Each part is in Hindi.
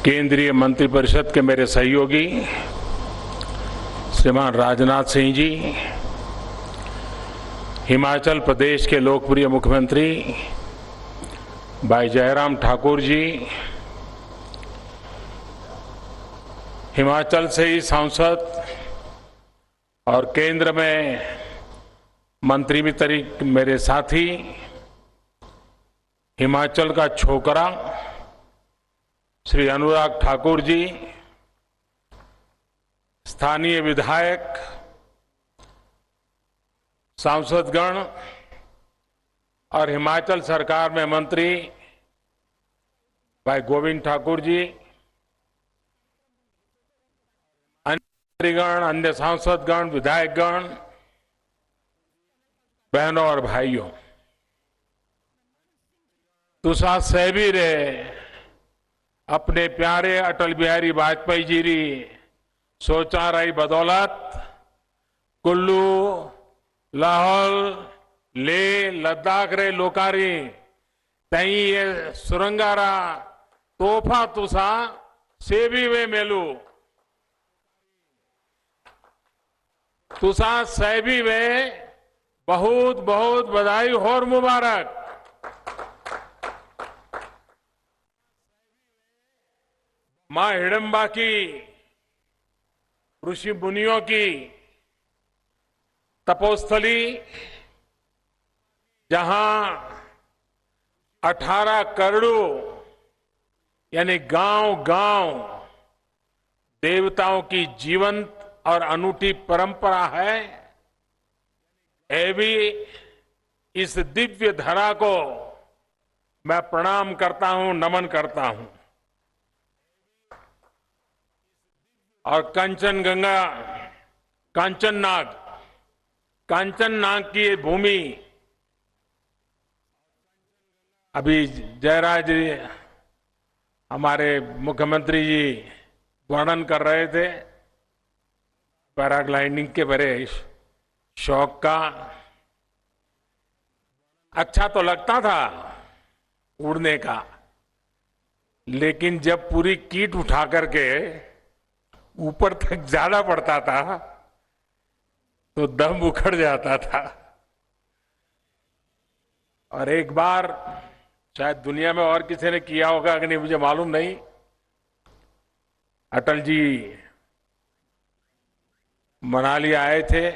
केंद्रीय मंत्रिपरिषद के मेरे सहयोगी श्रीमान राजनाथ सिंह जी, हिमाचल प्रदेश के लोकप्रिय मुख्यमंत्री भाई जयराम ठाकुर जी, हिमाचल से ही सांसद और केंद्र में मंत्री मित्र मेरे साथी, हिमाचल का छोकरा श्री अनुराग ठाकुर जी, स्थानीय विधायक, सांसदगण और हिमाचल सरकार में मंत्री भाई गोविंद ठाकुर जी, अन्य मंत्रीगण, अन्य सांसदगण, विधायकगण, बहनों और भाइयों, तुसा सहबी रे अपने प्यारे अटल बिहारी वाजपेयी जी री सोचा रही बदौलत कुल्लू, लाहौल, ले, लद्दाख रे लोकारी तई ये सुरंगारा तोहफा तुसा सेवी वे मेलू तुसा सैबी वे बहुत बहुत बधाई और मुबारक। मां हिडम्बा की, ऋषि मुनियों की तपोस्थली, जहां 18 करोड़ यानी गांव-गांव देवताओं की जीवंत और अनूठी परंपरा है, भी इस दिव्य धरा को मैं प्रणाम करता हूं, नमन करता हूं। और कंचनगंगा, कांचननाग की ये भूमि, अभी जयराज जी हमारे मुख्यमंत्री जी वर्णन कर रहे थे पैराग्लाइडिंग के बड़े शौक का। अच्छा तो लगता था उड़ने का, लेकिन जब पूरी कीट उठा करके ऊपर तक ज्यादा पड़ता था तो दम उखड़ जाता था। और एक बार शायद दुनिया में और किसी ने किया होगा कि नहीं मुझे मालूम नहीं, अटल जी मनाली आए थे।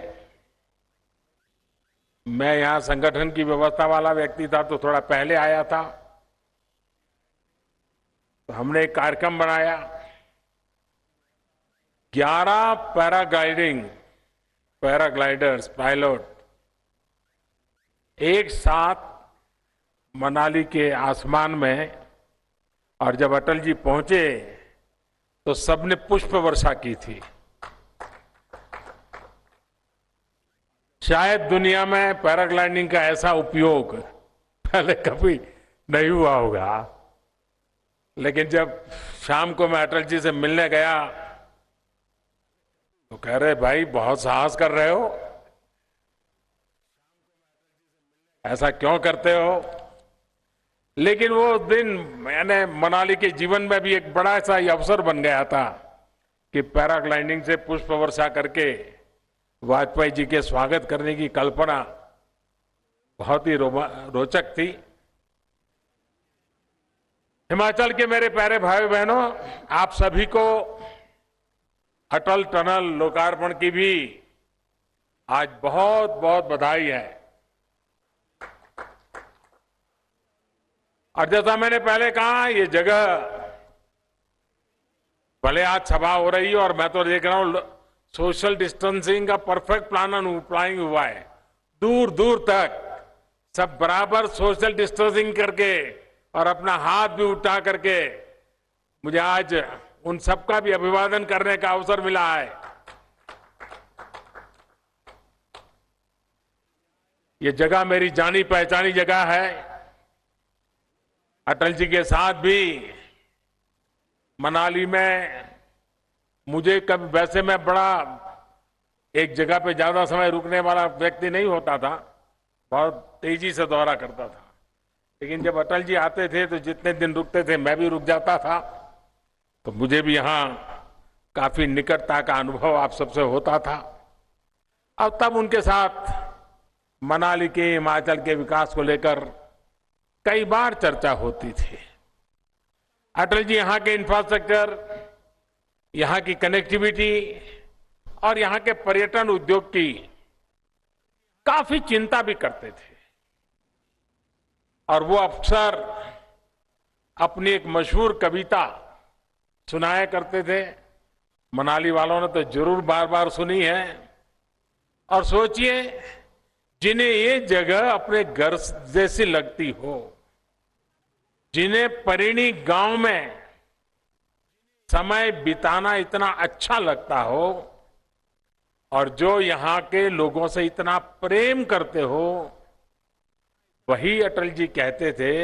मैं यहां संगठन की व्यवस्था वाला व्यक्ति था तो थोड़ा पहले आया था, तो हमने एक कार्यक्रम बनाया। 11 पैराग्लाइडर्स, पायलट एक साथ मनाली के आसमान में, और जब अटल जी पहुंचे तो सबने पुष्प वर्षा की थी। शायद दुनिया में पैराग्लाइडिंग का ऐसा उपयोग पहले कभी नहीं हुआ होगा, लेकिन जब शाम को मैं अटल जी से मिलने गया तो कह रहे भाई बहुत साहस कर रहे हो, ऐसा क्यों करते हो। लेकिन वो दिन मैंने मनाली के जीवन में भी एक बड़ा सा अवसर बन गया था कि पैराग्लाइडिंग से पुष्प वर्षा करके वाजपेयी जी के स्वागत करने की कल्पना बहुत ही रोचक थी। हिमाचल के मेरे प्यारे भाई बहनों, आप सभी को अटल टनल लोकार्पण की भी आज बहुत बहुत बधाई है। और जैसा मैंने पहले कहा, ये जगह भले आज सभा हो रही है और मैं तो देख रहा हूं सोशल डिस्टेंसिंग का परफेक्ट प्लानिंग हुआ है। दूर दूर तक सब बराबर सोशल डिस्टेंसिंग करके और अपना हाथ भी उठा करके मुझे आज उन सबका भी अभिवादन करने का अवसर मिला है। ये जगह मेरी जानी पहचानी जगह है। अटल जी के साथ भी मनाली में मुझे कभी, वैसे मैं बड़ा एक जगह पे ज्यादा समय रुकने वाला व्यक्ति नहीं होता था, बहुत तेजी से दौरा करता था, लेकिन जब अटल जी आते थे तो जितने दिन रुकते थे मैं भी रुक जाता था। तो मुझे भी यहां काफी निकटता का अनुभव आप सबसे होता था। और तब उनके साथ मनाली के, हिमाचल के विकास को लेकर कई बार चर्चा होती थी। अटल जी यहां के इंफ्रास्ट्रक्चर, यहां की कनेक्टिविटी और यहां के पर्यटन उद्योग की काफी चिंता भी करते थे। और वो अक्सर अपनी एक मशहूर कविता सुनाया करते थे। मनाली वालों ने तो जरूर बार बार सुनी है। और सोचिए, जिन्हें ये जगह अपने घर जैसी लगती हो, जिन्हें परिणी गांव में समय बिताना इतना अच्छा लगता हो, और जो यहां के लोगों से इतना प्रेम करते हो, वही अटल जी कहते थे।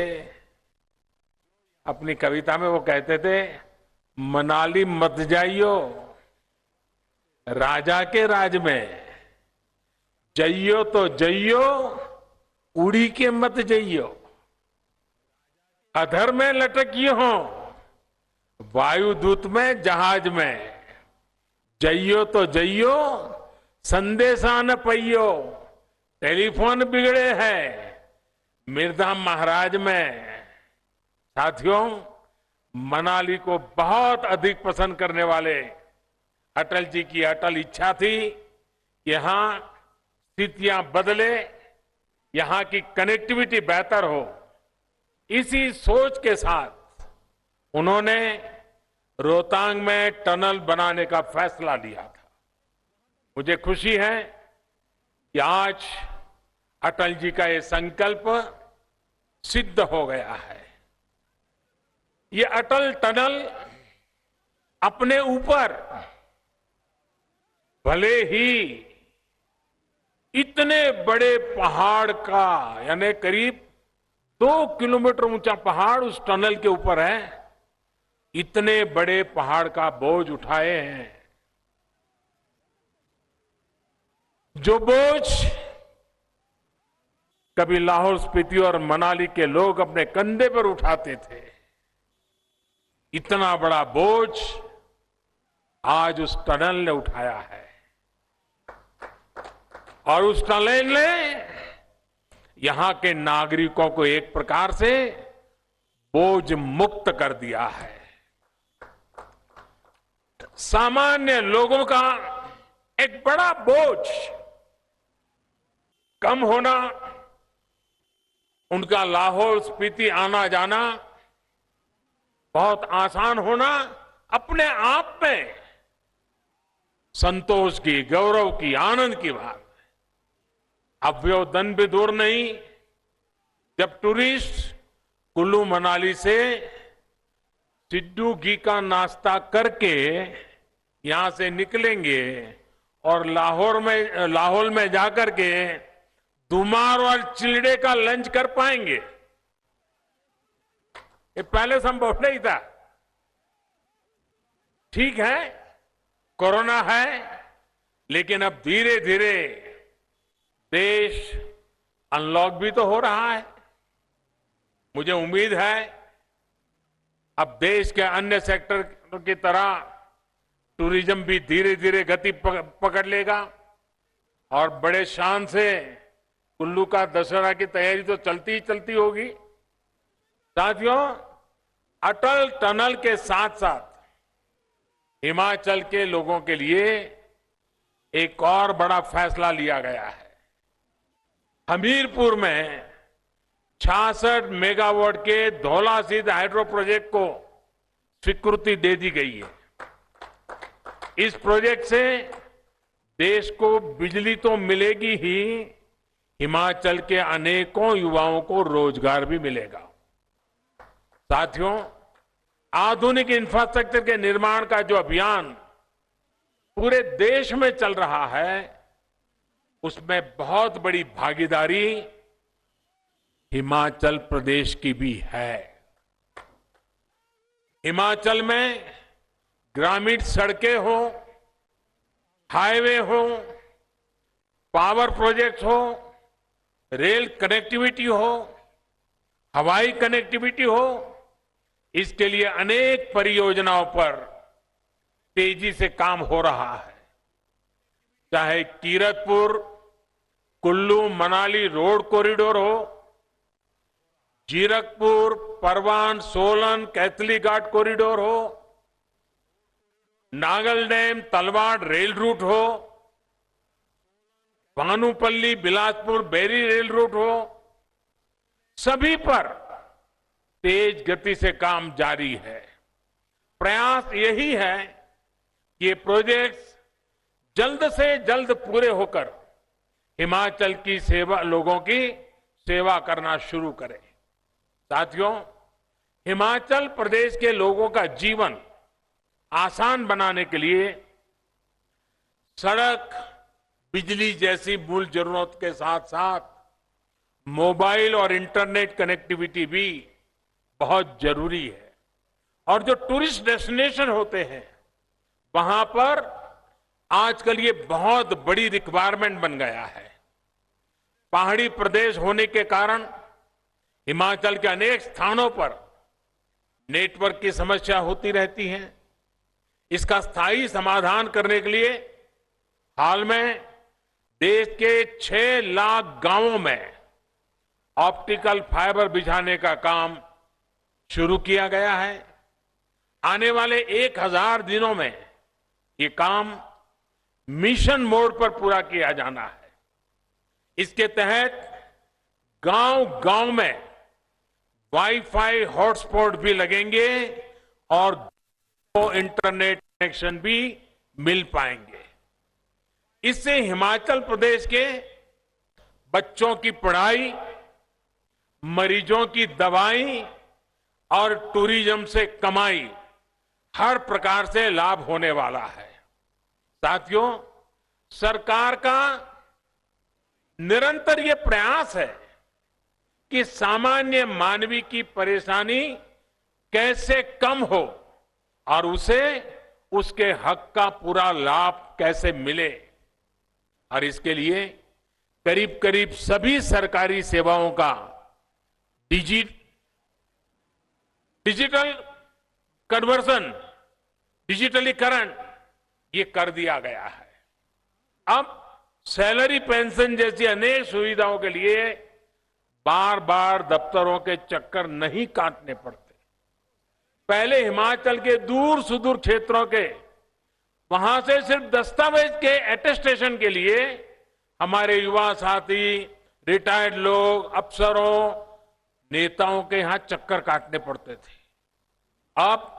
अपनी कविता में वो कहते थे, मनाली मत जाइयो राजा के राज में, जइयो तो जइयो उड़ी के मत जइयो, अधर में लटकियो हो वायुदूत में जहाज में, जइयो तो जइयो संदेशा न पइयो, टेलीफोन बिगड़े हैं मिर्जा महाराज में। साथियों, मनाली को बहुत अधिक पसंद करने वाले अटल जी की अटल इच्छा थी, यहां स्थितियां बदले, यहां की कनेक्टिविटी बेहतर हो। इसी सोच के साथ उन्होंने रोहतांग में टनल बनाने का फैसला लिया था। मुझे खुशी है कि आज अटल जी का ये संकल्प सिद्ध हो गया है। ये अटल टनल अपने ऊपर भले ही इतने बड़े पहाड़ का, यानी करीब 2 किलोमीटर ऊंचा पहाड़ उस टनल के ऊपर है, इतने बड़े पहाड़ का बोझ उठाए हैं। जो बोझ कभी लाहौल स्पीति और मनाली के लोग अपने कंधे पर उठाते थे, इतना बड़ा बोझ आज उस टनल ने उठाया है। और उस टनल ने यहां के नागरिकों को एक प्रकार से बोझ मुक्त कर दिया है। सामान्य लोगों का एक बड़ा बोझ कम होना, उनका लाहौल स्पीति आना जाना बहुत आसान होना, अपने आप में संतोष की, गौरव की, आनंद की बात है। अब वो दिन भी दूर नहीं जब टूरिस्ट कुल्लू मनाली से सिड्डू घी का नाश्ता करके यहां से निकलेंगे और लाहौल में जाकर के दुमार और चिलड़े का लंच कर पाएंगे। ये पहले संभव नहीं था। ठीक है, कोरोना है, लेकिन अब धीरे धीरे देश अनलॉक भी तो हो रहा है। मुझे उम्मीद है अब देश के अन्य सेक्टर की तरह टूरिज्म भी धीरे धीरे गति पकड़ लेगा और बड़े शान से कुल्लू का दशहरा की तैयारी तो चलती ही चलती होगी। साथियों, अटल टनल के साथ साथ हिमाचल के लोगों के लिए एक और बड़ा फैसला लिया गया है। हमीरपुर में 66 मेगावाट के धौलासिद्ध हाइड्रो प्रोजेक्ट को स्वीकृति दे दी गई है। इस प्रोजेक्ट से देश को बिजली तो मिलेगी ही, हिमाचल के अनेकों युवाओं को रोजगार भी मिलेगा। साथियों, आधुनिक इंफ्रास्ट्रक्चर के निर्माण का जो अभियान पूरे देश में चल रहा है, उसमें बहुत बड़ी भागीदारी हिमाचल प्रदेश की भी है। हिमाचल में ग्रामीण सड़कें हो, हाईवे हो, पावर प्रोजेक्ट्स हो, रेल कनेक्टिविटी हो, हवाई कनेक्टिविटी हो, इसके लिए अनेक परियोजनाओं पर तेजी से काम हो रहा है। चाहे कीरतपुर कुल्लू मनाली रोड कॉरिडोर हो, जीरकपुर परवान सोलन कैथली घाट कॉरिडोर हो, Nangal dam Talwara rail route हो, भानुपल्ली बिलासपुर बेरी रेल रूट हो, सभी पर तेज गति से काम जारी है। प्रयास यही है कि ये प्रोजेक्ट्स जल्द से जल्द पूरे होकर हिमाचल की सेवा, लोगों की सेवा करना शुरू करें। साथियों, हिमाचल प्रदेश के लोगों का जीवन आसान बनाने के लिए सड़क, बिजली जैसी मूल जरूरत के साथ साथ मोबाइल और इंटरनेट कनेक्टिविटी भी बहुत जरूरी है। और जो टूरिस्ट डेस्टिनेशन होते हैं, वहां पर आजकल ये बहुत बड़ी रिक्वायरमेंट बन गया है। पहाड़ी प्रदेश होने के कारण हिमाचल के अनेक स्थानों पर नेटवर्क की समस्या होती रहती है। इसका स्थायी समाधान करने के लिए हाल में देश के 6 लाख गांवों में ऑप्टिकल फाइबर बिछाने का काम शुरू किया गया है। आने वाले 1000 दिनों में ये काम मिशन मोड पर पूरा किया जाना है। इसके तहत गांव-गांव में वाईफाई हॉटस्पॉट भी लगेंगे और इंटरनेट कनेक्शन भी मिल पाएंगे। इससे हिमाचल प्रदेश के बच्चों की पढ़ाई, मरीजों की दवाई और टूरिज्म से कमाई हर प्रकार से लाभ होने वाला है। साथियों, सरकार का निरंतर ये प्रयास है कि सामान्य मानवी की परेशानी कैसे कम हो और उसे उसके हक का पूरा लाभ कैसे मिले। और इसके लिए करीब करीब सभी सरकारी सेवाओं का डिजिटल कन्वर्जन, डिजिटलीकरण ये कर दिया गया है। अब सैलरी पेंशन जैसी अनेक सुविधाओं के लिए बार बार दफ्तरों के चक्कर नहीं काटने पड़ते। पहले हिमाचल के दूर सुदूर क्षेत्रों के वहां से सिर्फ दस्तावेज के अटेस्टेशन के लिए हमारे युवा साथी, रिटायर्ड लोग, अफसरों, नेताओं के यहां चक्कर काटने पड़ते थे। अब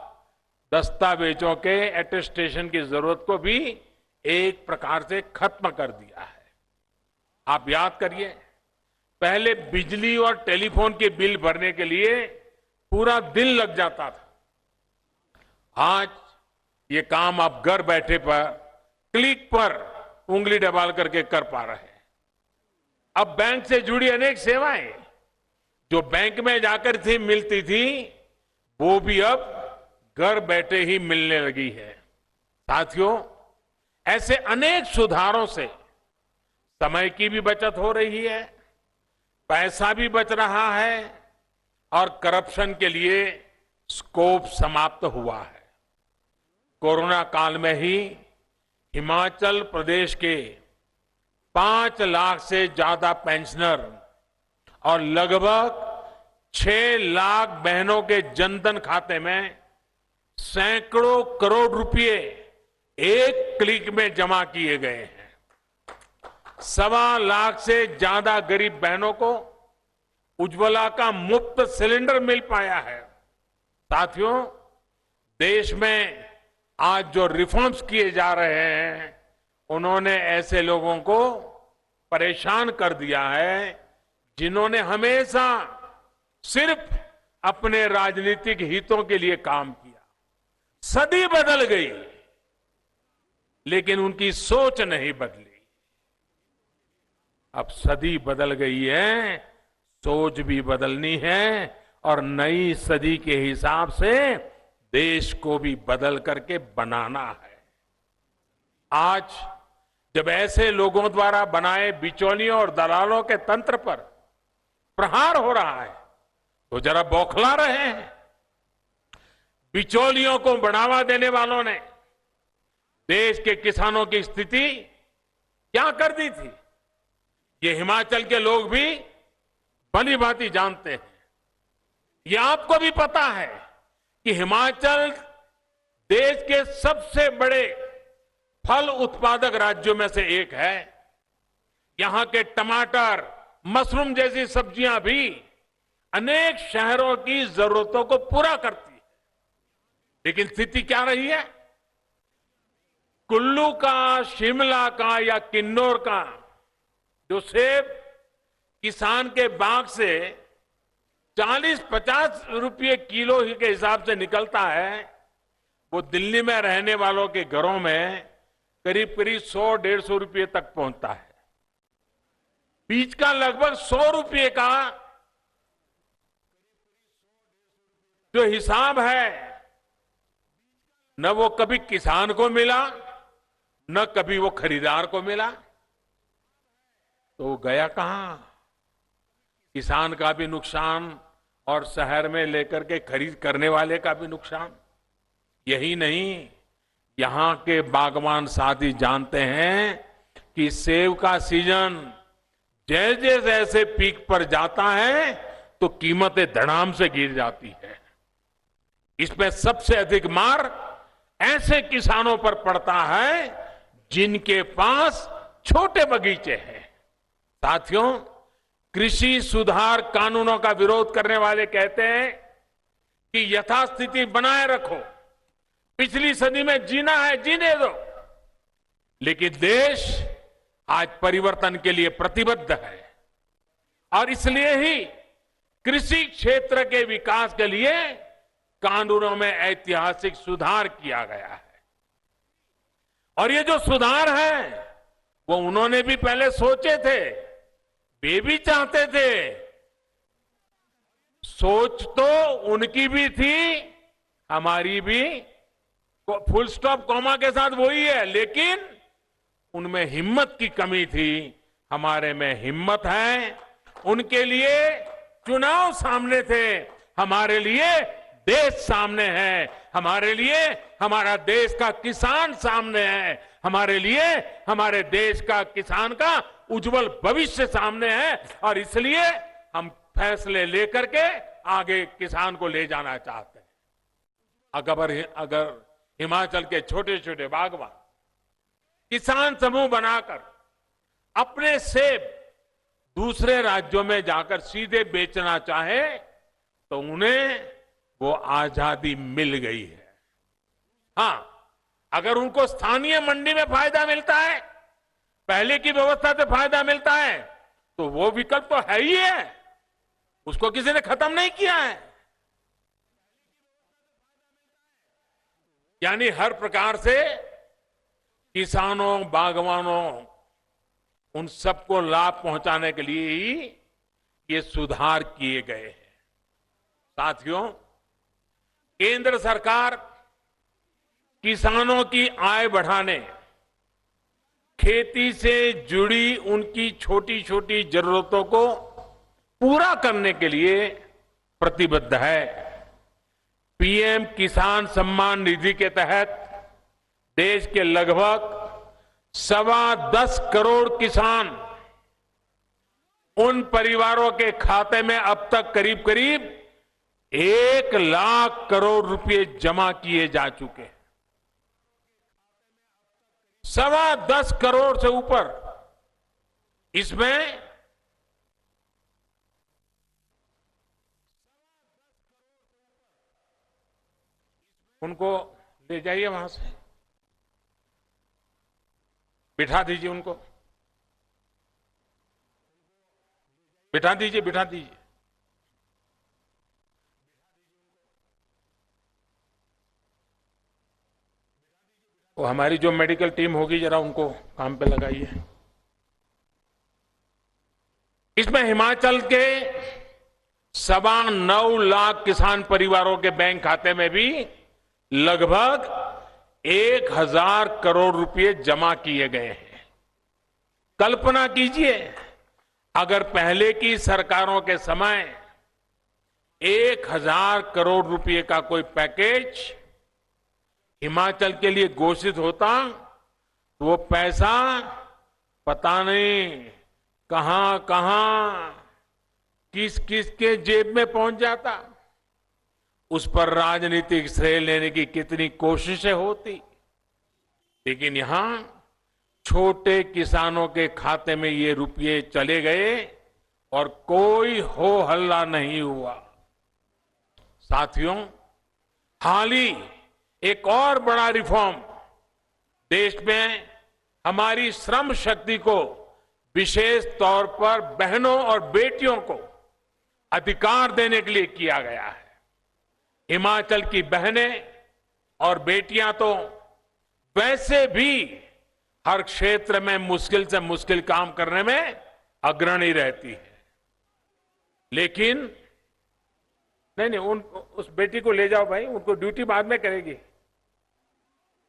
दस्तावेजों के अटेस्टेशन की जरूरत को भी एक प्रकार से खत्म कर दिया है। आप याद करिए, पहले बिजली और टेलीफोन के बिल भरने के लिए पूरा दिन लग जाता था। आज ये काम आप घर बैठे पर क्लिक पर उंगली दबा करके कर पा रहे हैं। अब बैंक से जुड़ी अनेक सेवाएं जो बैंक में जाकर थी मिलती थी, वो भी अब घर बैठे ही मिलने लगी है। साथियों, ऐसे अनेक सुधारों से समय की भी बचत हो रही है, पैसा भी बच रहा है और करप्शन के लिए स्कोप समाप्त हुआ है। कोरोना काल में ही हिमाचल प्रदेश के 5 लाख से ज्यादा पेंशनर और लगभग 6 लाख बहनों के जनधन खाते में सैकड़ों करोड़ रुपए एक क्लिक में जमा किए गए हैं। 1.25 लाख से ज्यादा गरीब बहनों को उज्ज्वला का मुफ्त सिलेंडर मिल पाया है। साथियों, देश में आज जो रिफॉर्म्स किए जा रहे हैं, उन्होंने ऐसे लोगों को परेशान कर दिया है जिन्होंने हमेशा सिर्फ अपने राजनीतिक हितों के लिए काम किया। सदी बदल गई, लेकिन उनकी सोच नहीं बदली। अब सदी बदल गई है, सोच भी बदलनी है और नई सदी के हिसाब से देश को भी बदल करके बनाना है। आज जब ऐसे लोगों द्वारा बनाए बिचौलियों और दलालों के तंत्र पर प्रहार हो रहा है, तो जरा बौखला रहे हैं। बिचौलियों को बढ़ावा देने वालों ने देश के किसानों की स्थिति क्या कर दी थी, ये हिमाचल के लोग भी भली भांति जानते हैं। ये आपको भी पता है कि हिमाचल देश के सबसे बड़े फल उत्पादक राज्यों में से एक है। यहां के टमाटर, मशरूम जैसी सब्जियां भी अनेक शहरों की जरूरतों को पूरा करती है। लेकिन स्थिति क्या रही है? कुल्लू का, शिमला का या किन्नौर का जो सेब किसान के बाग से 40-50 रुपये किलो ही के हिसाब से निकलता है, वो दिल्ली में रहने वालों के घरों में करीब करीब 100-150 रुपये तक पहुंचता है। बीज का लगभग 100 रुपये का जो हिसाब है, न वो कभी किसान को मिला, न कभी वो खरीदार को मिला। तो वो गया कहां? किसान का भी नुकसान और शहर में लेकर के खरीद करने वाले का भी नुकसान। यही नहीं, यहां के बागवान साथी जानते हैं कि सेब का सीजन जैसे जैसे पीक पर जाता है तो कीमतें धड़ाम से गिर जाती है। इसमें सबसे अधिक मार ऐसे किसानों पर पड़ता है जिनके पास छोटे बगीचे हैं। साथियों, कृषि सुधार कानूनों का विरोध करने वाले कहते हैं कि यथास्थिति बनाए रखो, पिछली सदी में जीना है जीने दो। लेकिन देश आज परिवर्तन के लिए प्रतिबद्ध है और इसलिए ही कृषि क्षेत्र के विकास के लिए कानूनों में ऐतिहासिक सुधार किया गया है। और ये जो सुधार है वो उन्होंने भी पहले सोचे थे, वे भी चाहते थे। सोच तो उनकी भी थी, हमारी भी, फुल स्टॉप कॉमा के साथ वही है, लेकिन उनमें हिम्मत की कमी थी। हमारे में हिम्मत है। उनके लिए चुनाव सामने थे, हमारे लिए देश सामने है। हमारे लिए हमारा देश का किसान सामने है। हमारे लिए हमारे देश का किसान का उज्जवल भविष्य सामने है। और इसलिए हम फैसले लेकर के आगे किसान को ले जाना चाहते हैं। अगर हिमाचल के छोटे छोटे बागवान किसान समूह बनाकर अपने सेब दूसरे राज्यों में जाकर सीधे बेचना चाहे तो उन्हें वो आजादी मिल गई है। हां, अगर उनको स्थानीय मंडी में फायदा मिलता है, पहले की व्यवस्था से फायदा मिलता है, तो वो विकल्प तो है ही है, उसको किसी ने खत्म नहीं किया है। यानी हर प्रकार से किसानों, बागवानों, उन सबको लाभ पहुंचाने के लिए ही ये सुधार किए गए हैं। साथियों, केंद्र सरकार किसानों की आय बढ़ाने, खेती से जुड़ी उनकी छोटी छोटी जरूरतों को पूरा करने के लिए प्रतिबद्ध है। पीएम किसान सम्मान निधि के तहत देश के लगभग 10.25 करोड़ किसान, उन परिवारों के खाते में अब तक करीब करीब 1 लाख करोड़ रुपए जमा किए जा चुके हैं। 10.25 करोड़ से ऊपर। इसमें उनको ले जाइए, वहां से बिठा दीजिए, उनको बिठा दीजिए, बिठा दीजिए। वो हमारी जो मेडिकल टीम होगी, जरा उनको काम पे लगाइए। इसमें हिमाचल के 9.25 लाख किसान परिवारों के बैंक खाते में भी लगभग 1,000 करोड़ रुपए जमा किए गए हैं। कल्पना कीजिए, अगर पहले की सरकारों के समय 1,000 करोड़ रुपए का कोई पैकेज हिमाचल के लिए घोषित होता तो वो पैसा पता नहीं कहां कहां किस किस के जेब में पहुंच जाता, उस पर राजनीतिक श्रेय लेने की कितनी कोशिशें होती। लेकिन यहां छोटे किसानों के खाते में ये रुपये चले गए और कोई हो हल्ला नहीं हुआ। साथियों, हाल ही एक और बड़ा रिफॉर्म देश में हमारी श्रम शक्ति को, विशेष तौर पर बहनों और बेटियों को अधिकार देने के लिए किया गया है। हिमाचल की बहनें और बेटियां तो वैसे भी हर क्षेत्र में मुश्किल से मुश्किल काम करने में अग्रणी रहती है, लेकिन नहीं, उस बेटी को ले जाओ भाई, उनको ड्यूटी बाद में करेगी।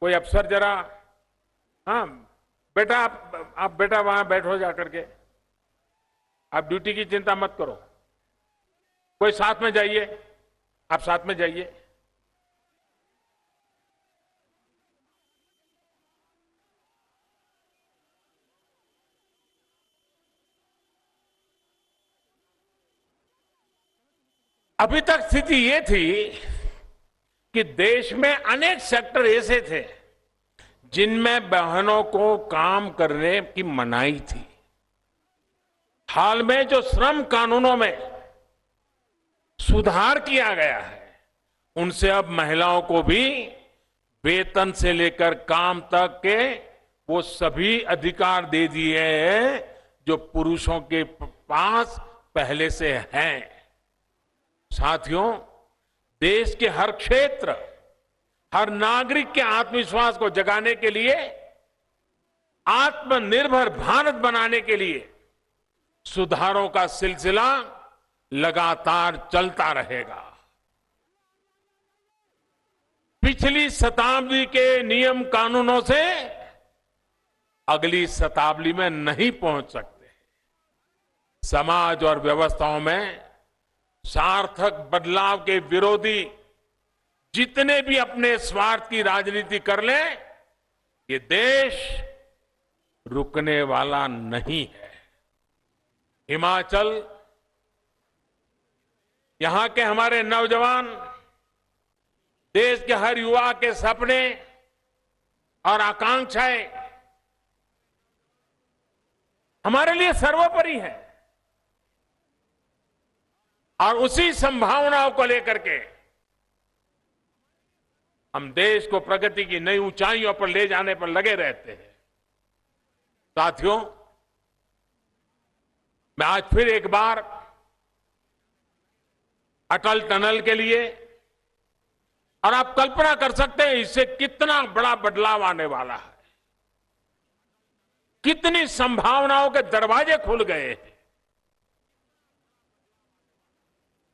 कोई अफसर जरा, हाँ बेटा आप बेटा वहां बैठो जा करके, आप ड्यूटी की चिंता मत करो। कोई साथ में जाइए, आप साथ में जाइए। अभी तक स्थिति ये थी कि देश में अनेक सेक्टर ऐसे थे जिनमें बहनों को काम करने की मनाही थी। हाल में जो श्रम कानूनों में सुधार किया गया है, उनसे अब महिलाओं को भी वेतन से लेकर काम तक के वो सभी अधिकार दे दिए हैं जो पुरुषों के पास पहले से हैं। साथियों, देश के हर क्षेत्र, हर नागरिक के आत्मविश्वास को जगाने के लिए, आत्मनिर्भर भारत बनाने के लिए सुधारों का सिलसिला लगातार चलता रहेगा। पिछली शताब्दी के नियम कानूनों से अगली शताब्दी में नहीं पहुंच सकते। समाज और व्यवस्थाओं में सार्थक बदलाव के विरोधी जितने भी अपने स्वार्थ की राजनीति कर लें, ये देश रुकने वाला नहीं है। हिमाचल, यहां के हमारे नौजवान, देश के हर युवा के सपने और आकांक्षाएं हमारे लिए सर्वोपरि है, और उसी संभावनाओं को लेकर के हम देश को प्रगति की नई ऊंचाइयों पर ले जाने पर लगे रहते हैं। साथियों, मैं आज फिर एक बार अटल टनल के लिए, और आप कल्पना कर सकते हैं इससे कितना बड़ा बदलाव आने वाला है, कितनी संभावनाओं के दरवाजे खुल गए हैं।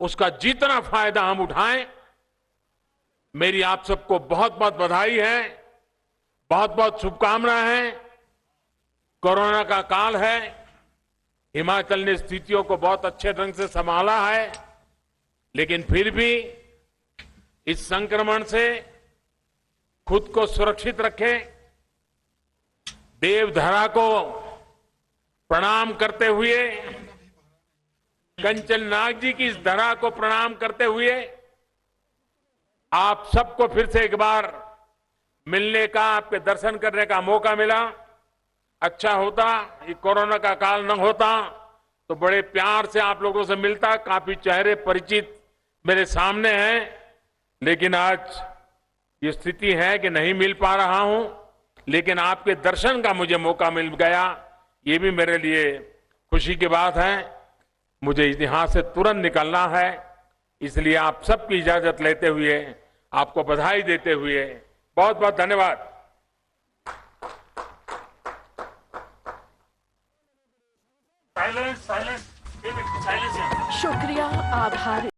उसका जितना फायदा हम उठाएं, मेरी आप सबको बहुत बहुत बधाई है, बहुत बहुत शुभकामनाएं हैं। कोरोना का काल है, हिमाचल ने स्थितियों को बहुत अच्छे ढंग से संभाला है, लेकिन फिर भी इस संक्रमण से खुद को सुरक्षित रखें। देवधरा को प्रणाम करते हुए, कंचन नाग जी की इस धरा को प्रणाम करते हुए, आप सबको फिर से एक बार मिलने का, आपके दर्शन करने का मौका मिला। अच्छा होता ये कोरोना का काल न होता तो बड़े प्यार से आप लोगों से मिलता। काफी चेहरे परिचित मेरे सामने हैं, लेकिन आज ये स्थिति है कि नहीं मिल पा रहा हूं, लेकिन आपके दर्शन का मुझे मौका मिल गया, ये भी मेरे लिए खुशी की बात है। मुझे यहां से तुरंत निकलना है, इसलिए आप सबकी इजाजत लेते हुए, आपको बधाई देते हुए बहुत बहुत धन्यवाद। शुक्रिया, आभार।